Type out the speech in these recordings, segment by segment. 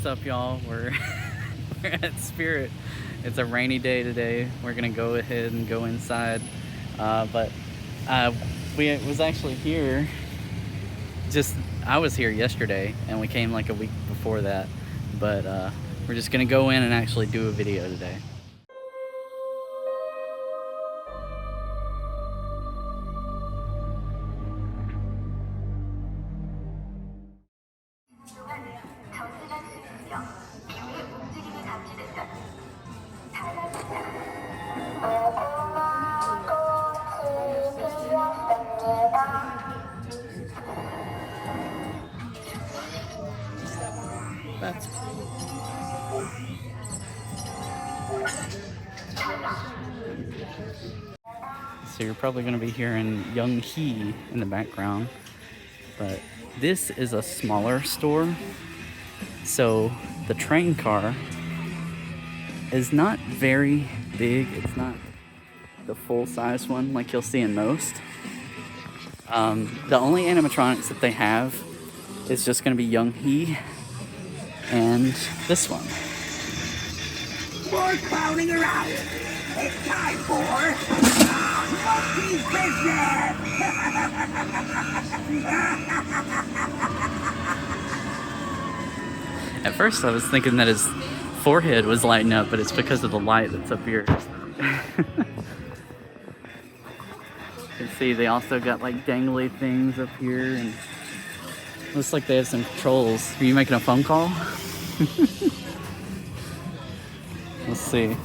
What's up, y'all? We're at Spirit. It's a rainy day today. We're gonna go ahead and go inside, but we was actually here. I was here yesterday, and we came like a week before that. But we're just gonna go in and actually do a video today. That's so you're probably going to be hearing Young-hee in the background, but this is a smaller store, so the train car is not very big. It's not the full-size one like you'll see in most. The only animatronics that they have is just going to be Young-hee and this one. More clowning around. It's time for Monkey's business. At first I was thinking that his forehead was lighting up, but it's because of the light that's up here. You can see they also got like dangly things up here, and looks like they have some controls. Are you making a phone call? Let's see.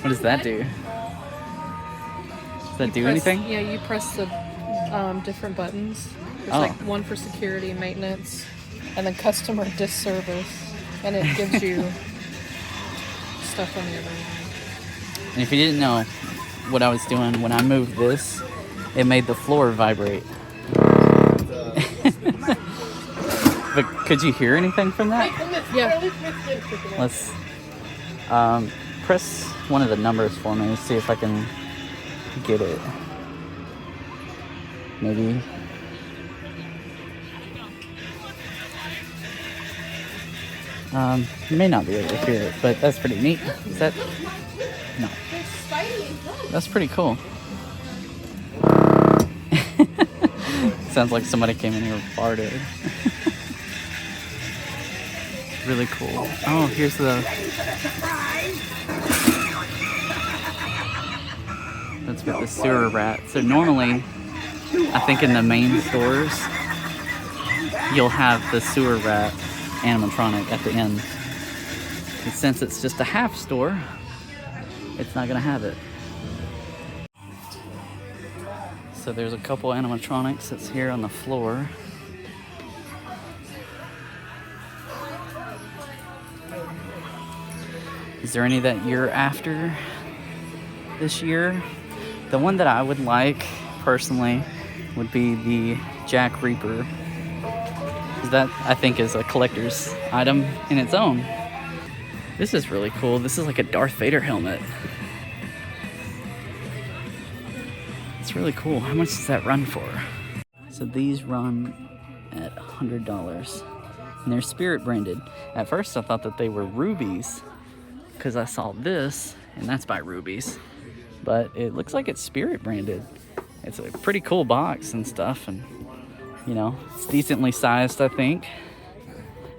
What does that do? Does that do anything? Yeah, you press the different buttons. There's like one for security, maintenance, and then customer disservice, and it gives you stuff on the other one. And if you didn't know what I was doing, when I moved this, it made the floor vibrate. But could you hear anything from that? Yeah. Let's press one of the numbers for me and see if I can get it. Maybe. You may not be able to hear it, but that's pretty neat. Is that? No. That's pretty cool. Sounds like somebody came in here and farted. Really cool. Oh, here's the... That's with the sewer rat. So normally, I think in the main stores, you'll have the sewer rat animatronic at the end. And since it's just a half store, it's not gonna have it. So there's a couple animatronics that's here on the floor. Is there any that you're after this year? The one that I would like, personally, would be the Jack Reaper. That, I think, is a collector's item in its own. This is really cool. This is like a Darth Vader helmet. It's really cool. How much does that run for? So these run at $100, and they're Spirit branded. At first I thought that they were rubies, because I saw this, and that's by Rubies, but it looks like it's Spirit branded. It's a pretty cool box and stuff, and you know, it's decently sized, I think.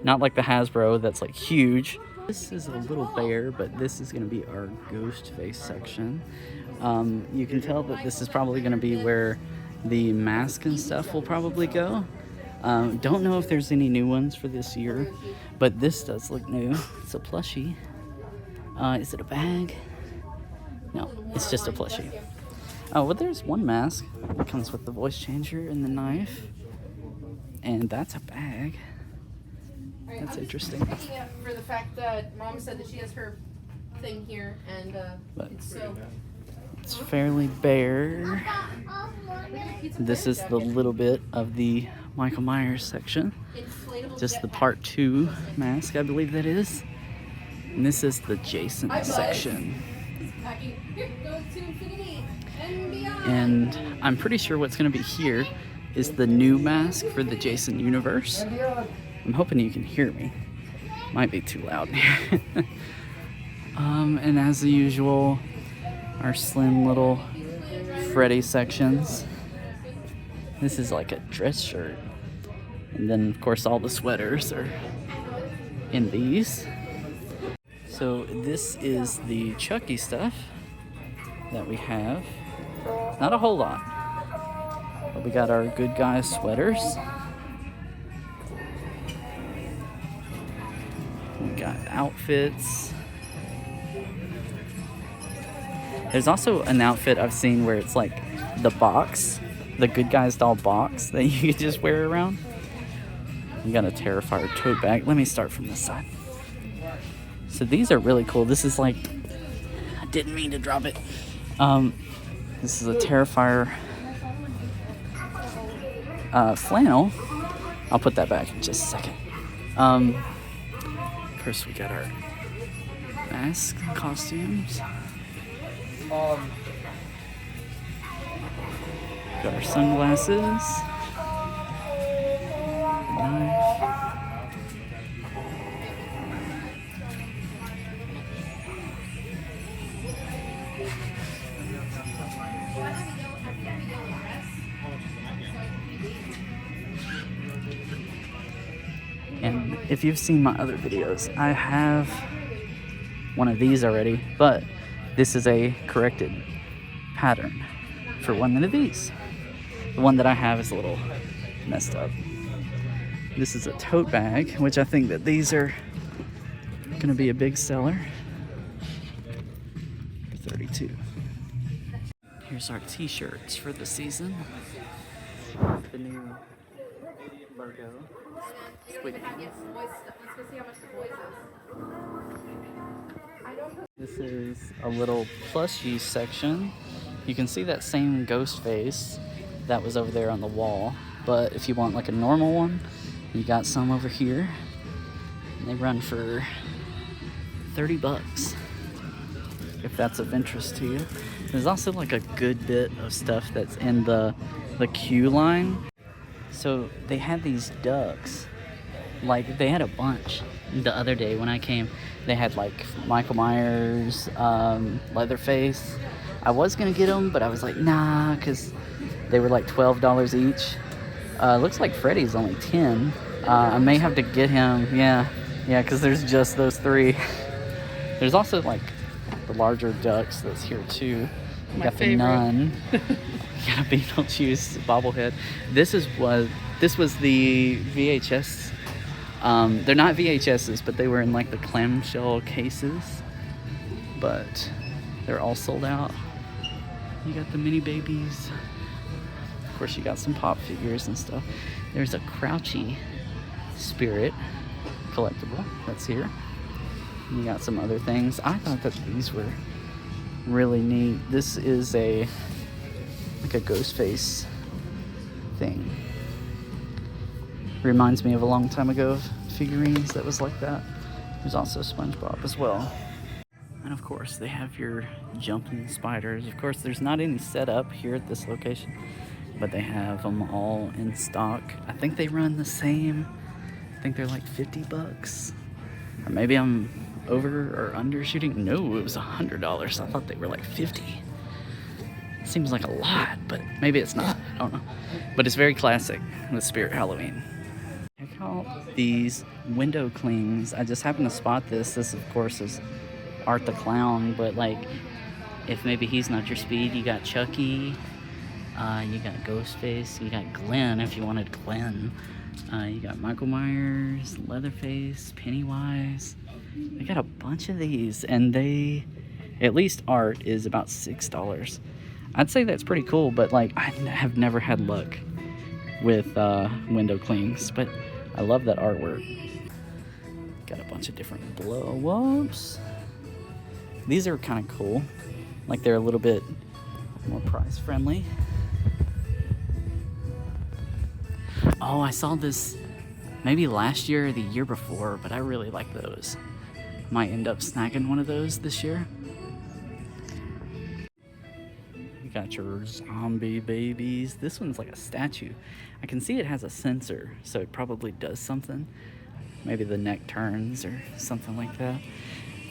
Not like the Hasbro that's like huge. This is a little bear, but this is gonna be our ghost face section. You can tell that this is probably gonna be where the mask and stuff will probably go. Don't know if there's any new ones for this year, but this does look new. It's a plushie. Is it a bag? No, it's just a plushie. Oh, well, there's one mask. It comes with the voice changer and the knife. And that's a bag. That's interesting. Picking up for the fact that Mom said that she has her thing here, and it's fairly bare. This is the little bit of the Michael Myers section. Just the part 2 mask, I believe that is. And this is the Jason section. And I'm pretty sure what's going to be here is the new mask for the Jason universe. I'm hoping you can hear me. Might be too loud. And as usual, our slim little Freddy sections. This is like a dress shirt. And then, of course, all the sweaters are in these. So this is the Chucky stuff that we have. Not a whole lot. But we got our good guy sweaters. We got outfits. There's also an outfit I've seen where it's like the box, the Good Guys doll box that you could just wear around. We got a Terrifier tote bag. Let me start from this side. So these are really cool. This is like, I didn't mean to drop it. This is a Terrifier flannel. I'll put that back in just a second. First we got our mask costumes. Got our sunglasses. Knife. And if you've seen my other videos, I have one of these already, but this is a corrected pattern for one of these. The one that I have is a little messed up. This is a tote bag, which I think that these are gonna be a big seller for $32. Here's our t-shirts for the season. The new logo. Squid Hands. This is a little plushie section. You can see that same ghost face that was over there on the wall, but if you want like a normal one, you got some over here. And they run for $30 if that's of interest to you. There's also like a good bit of stuff that's in the queue line. So they had these ducks, like they had a bunch the other day when I came. They had like Michael Myers, Leatherface. I was gonna get them, but I was like, nah, because they were like $12 each. Looks like Freddy's only 10. I may have to get him, yeah, because there's just those 3. There's also like the larger ducks that's here too. You got the nun. You got a Beetlejuice bobblehead. This was the VHS. They're not VHSs, but they were in like the clamshell cases. But they're all sold out. You got the mini babies. Of course, you got some pop figures and stuff. There's a Crouchy spirit collectible that's here. And you got some other things. I thought that these were really neat. This is like a ghost face thing. Reminds me of a long time ago of figurines that was like that. There's also SpongeBob as well. And of course, they have your jumping spiders. Of course, there's not any set up here at this location, but they have them all in stock. I think they run the same. I think they're like $50. Or maybe I'm over or undershooting. No, it was $100. I thought they were like $50. Seems like a lot, but maybe it's not. I don't know. But it's very classic with Spirit Halloween. Check out these window clings. I just happened to spot this. This, of course, is Art the Clown, but like, if maybe he's not your speed, you got Chucky, you got Ghostface, you got Glenn if you wanted Glenn, you got Michael Myers, Leatherface, Pennywise. They got a bunch of these, and they, at least Art is about $6. I'd say that's pretty cool, but like, I have never had luck with window clings, but I love that artwork. Got a bunch of different blow-ups. These are kind of cool. Like, they're a little bit more price friendly. Oh, I saw this maybe last year or the year before, but I really like those. Might end up snagging one of those this year. We got your zombie babies. This one's like a statue. I can see it has a sensor, so it probably does something. Maybe the neck turns or something like that.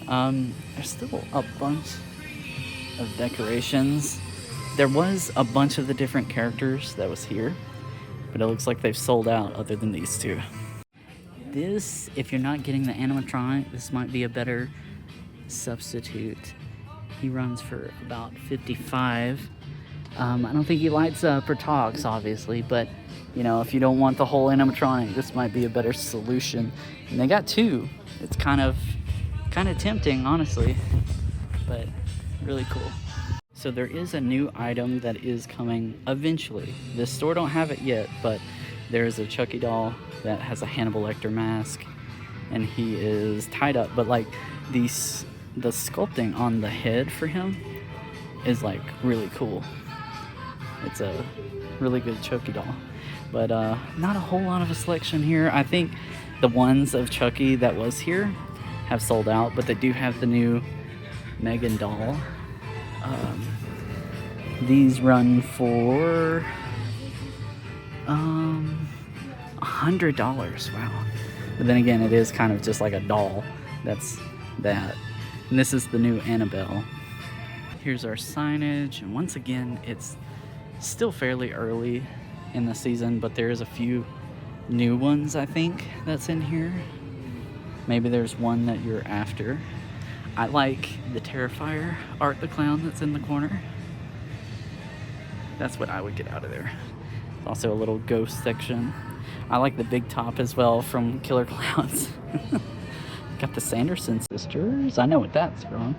There's still a bunch of decorations. There was a bunch of the different characters that was here, but it looks like they've sold out other than these two. This, if you're not getting the animatronic, this might be a better substitute. He runs for about $55. I don't think he lights up or talks, obviously, but you know, if you don't want the whole animatronic, this might be a better solution. And they got two. It's kind of tempting, honestly, but really cool. So there is a new item that is coming eventually. This store don't have it yet, but there's a Chucky doll that has a Hannibal Lecter mask, and he is tied up, but like the sculpting on the head for him is like really cool. It's a really good Chucky doll, but not a whole lot of a selection here. I think the ones of Chucky that was here have sold out, but they do have the new Megan doll. These run for $100. Wow. But then again, it is kind of just like a doll. That's that. And this is the new Annabelle. Here's our signage, and once again, it's still fairly early in the season, but there's a few new ones, I think, that's in here. Maybe there's one that you're after. I like the Terrifier Art the Clown that's in the corner. That's what I would get out of there. Also a little ghost section. I like the big top as well from Killer Clowns. Got the Sanderson sisters. I know what that's from.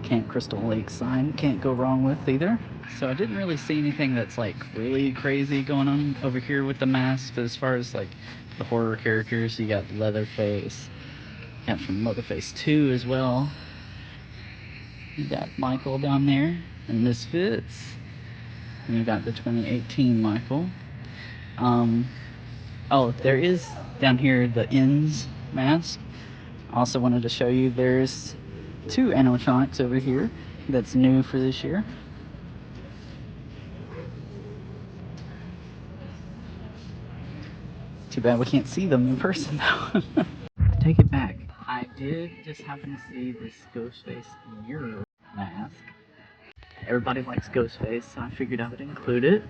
Camp Crystal Lake sign. Can't go wrong with either. So I didn't really see anything that's like really crazy going on over here with the masks. But as far as like the horror characters, you got Leatherface. Got from Leatherface 2 as well. You got Michael down there and Misfits. And you got the 2018 Michael. Oh, there is down here the Ends mask. Also wanted to show you there's two animatronics over here that's new for this year. Too bad we can't see them in person though. Take it back. I did just happen to see this Ghostface mirror mask. Everybody likes Ghostface, so I figured I would include it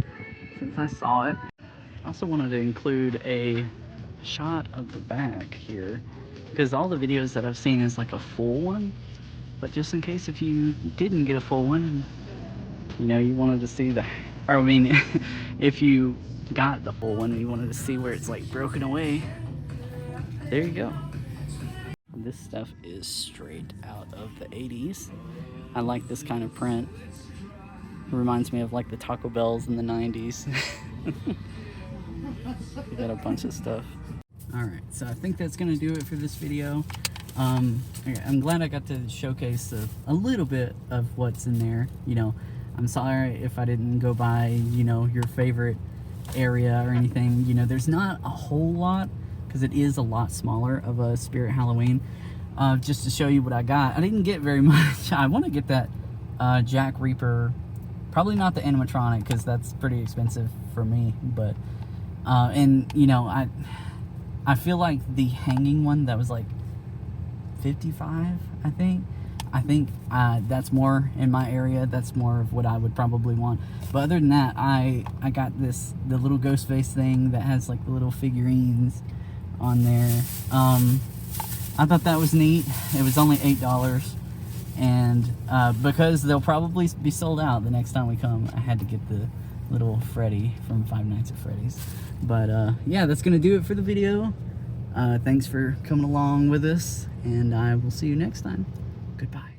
since I saw it. I also wanted to include a shot of the back here, because all the videos that I've seen is like a full one, but just in case if you didn't get a full one, you know, you wanted to see the, or I mean, if you got the full one and you wanted to see where it's like broken away, there you go. This stuff is straight out of the 80s. I like this kind of print. It reminds me of like the Taco Bells in the 90s. We got a bunch of stuff. Alright, so I think that's gonna do it for this video. I'm glad I got to showcase a little bit of what's in there. You know, I'm sorry if I didn't go by, you know, your favorite area or anything. You know, there's not a whole lot, because it is a lot smaller of a Spirit Halloween. Just to show you what I got. I didn't get very much. I want to get that Jack Reaper. Probably not the animatronic, because that's pretty expensive for me. But and you know, I feel like the hanging one that was like $55, I think that's more in my area. That's more of what I would probably want. But other than that, I got the little Ghostface thing that has like the little figurines on there. I thought that was neat. It was only $8, and because they'll probably be sold out the next time we come, I had to get the little Freddy from Five Nights at Freddy's. But yeah, that's gonna do it for the video. Thanks for coming along with us, and I will see you next time. Goodbye.